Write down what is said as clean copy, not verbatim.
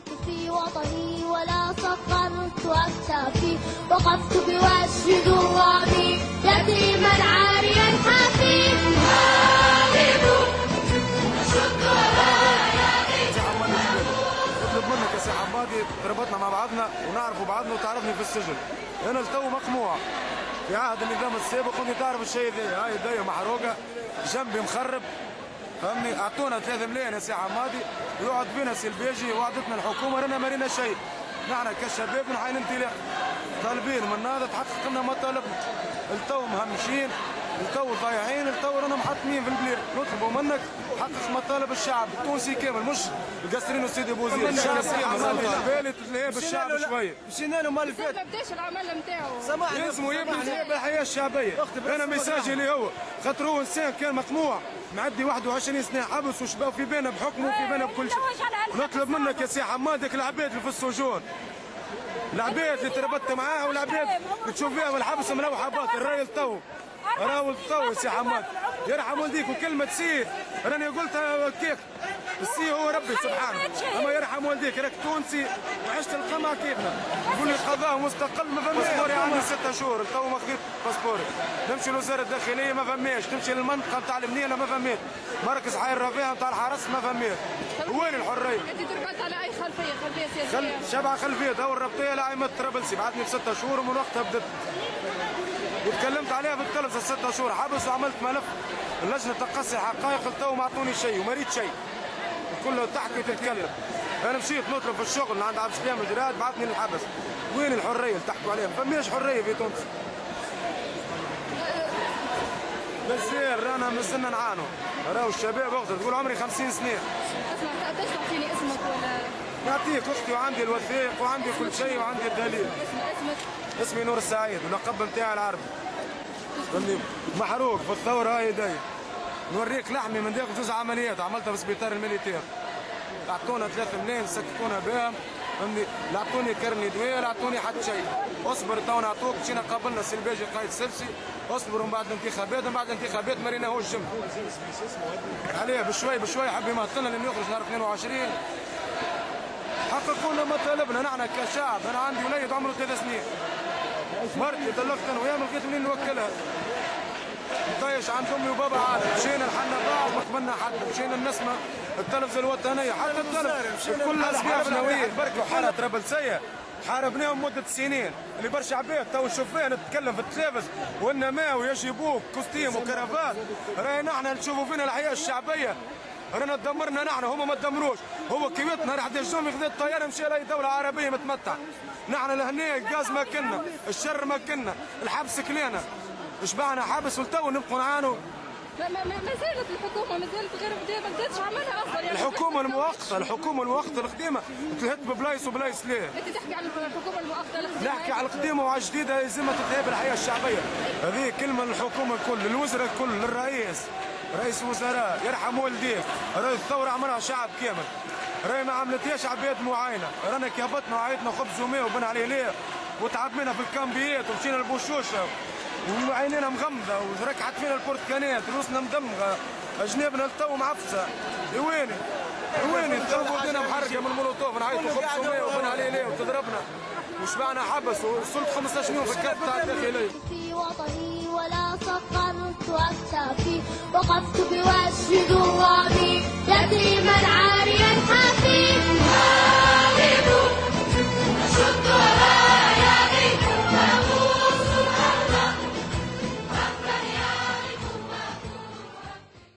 كنت في وطني ولا صغرت أكتافي، وقفت بوجه ذرابي يتيما عاريا حافي. نطلب منك يا سي حمادي ربطنا مع بعضنا ونعرفوا بعضنا وتعرفني في السجن. انا التو مقموع في عهد النظام السابق وانت تعرف الشيء ذا، هاي يدي محروقه جنبي مخرب فهمني. اعطونا 3 ملايين يا سي حمادي ويقعد بينا سي البيجي وعدتنا الحكومه رانا ما رينا شيء. نحن كشباب من حين انطلاق طالبين من هذا تحقق لنا مطالبنا. التو مهمشين، التو ضايعين، التو رانا محطمين في البلاد. نطلبوا منك حقق مطالب الشعب التونسي كامل، مش القصرين وسيدي بوزير. الشعب كامل بالي تتلهي بالشعب شويه. مشينا له مال فات ما بداش العمل نتاعو. لازموا يبني بالحياه الشعبيه. انا ميساجي اللي هو خاطر هو انسان كان مقموع معدي 21 سنه حبس وشباب في بينه بحكمه وفي بينه بكل شيء. نطلب منك يا سي حمادك العباد اللي في السجون، العباد اللي تربطت معاها والعباد اللي تشوف فيها الحبس ملوحه باطل. الراي التو راهو التو يا سي حماد يرحم والديك. وكلمه سي راني قلتها كيف السي هو ربي سبحانه، اما يرحم والديك راك تونسي وعشت القمع كيفنا. تقول لي قضاء مستقل ما فماش. باسبوري عندي 6 شهور التو ما خديت باسبوري. نمشي لوزاره الداخليه ما فماش، تمشي للمنطقه نتاع المنيله ما فماش، مركز حي الرفيع نتاع الحرس ما فماش. وين الحريه؟ انت تربط على اي خلفيه سياسيه؟ شبع خلفيه دور الربطيه لعيمه طرابلسي بعدني ب6 شهور ومن وقتها بدت وتكلمت عليها في التلفزه 6 شهور حبس وعملت ملف اللجنه تقصي حقائق التو ما اعطوني شيء وما ريت شيء. كله تحكي وتتكلم. انا مشيت نطلب في الشغل عند عبد السلام الجراد بعثني للحبس. وين الحريه اللي تحكوا عليها؟ ما فماش حريه في تونس. بالزير رانا مازلنا نعانوا. راهو الشباب وقت تقول عمري 50 سنه. اسمع تقدرش تعطيني اسمك ولا؟ نعطيك اختي وعندي الوثائق وعندي كل شيء وعندي الدليل. اسمك؟ اسمي نور السعيد واللقب نتاعي العربي. فهمني محروق في الثوره هاي يدي. نوريك لحمي من داخل جزء عمليات عملتها في سبيطار الميليتير. اعطونا 3 ملايين سكتونا بهم فهمني. لا اعطوني كرني دواء لا اعطوني حتى شيء. اصبر تو نعطوك. مشينا قابلنا السي الباجي قايد سبسي. اصبروا من بعد الانتخابات، من بعد الانتخابات ما ريناهوش جنب. عليه بشوي بشوي حب يمثلنا لانه يخرج نهار 22. حققوا لنا مطالبنا نحن كشعب. انا عندي وليد عمره 3 سنين. مرتي طلقت انا وياه ما لقيت منين نوكلها. طايش عند امي وبابا عاد. مشينا لحنا بعض ما قبلنا حد. مشينا نسمع التلفزه الوطنيه حتى التلفزه كل اسبابنا وياه برك حاره طرابلسيه حاربناهم مده سنين. اللي برشا عباد تو نشوف فيها نتكلم في التلفز والنماء ويجيبوك كوستيم وكرافات. راهي نحن نشوفوا فينا الحياه الشعبيه رانا تدمرنا نحن هما ما تدمروش. هو كيوتنا راح الجوم خذ الطياره مشى لاي دوله عربيه متمتع. نحن لهنا الغاز ما كنا، الشر ما كنا، الحبس كلينا. شبعنا حبس ولتو نبقوا نعانوا. ما زالت الحكومه ما زالت غير ما بداتش عملها اصلا يعني. الحكومه المؤقته القديمه تلهت ببلايص وبلايص ليه؟ انت تحكي عن الحكومه المؤقته القديمه. نحكي على القديمه وعلى الجديده لازمها تتلهي بالحياه الشعبيه. هذه كلمه للحكومه الكل، للوزراء الكل، للرئيس، رئيس الوزراء يرحم والديك. راهي الثوره عملها شعب كامل. راهي ما عملتهاش عباد معينه. رانا كي هبطنا وعيطنا خبز وماء وبن عليه ليه وتعبنا في الكامبيات ومشينا للبوشوشه وعينينا مغمضه وركعت فينا البرتكانات رؤوسنا مدمغه جنابنا لتو معفسه. وين التو ودينا محرقه من المولوتوف نعيطوا خبز وماء وبن عليه ليه وتضربنا وشبعنا حبس وصلت 15 يوم في الكاب تاع الداخليه. في وطني ولا صغرت أكتافي، وقفت بوجه ذرابي يتيما عاريا.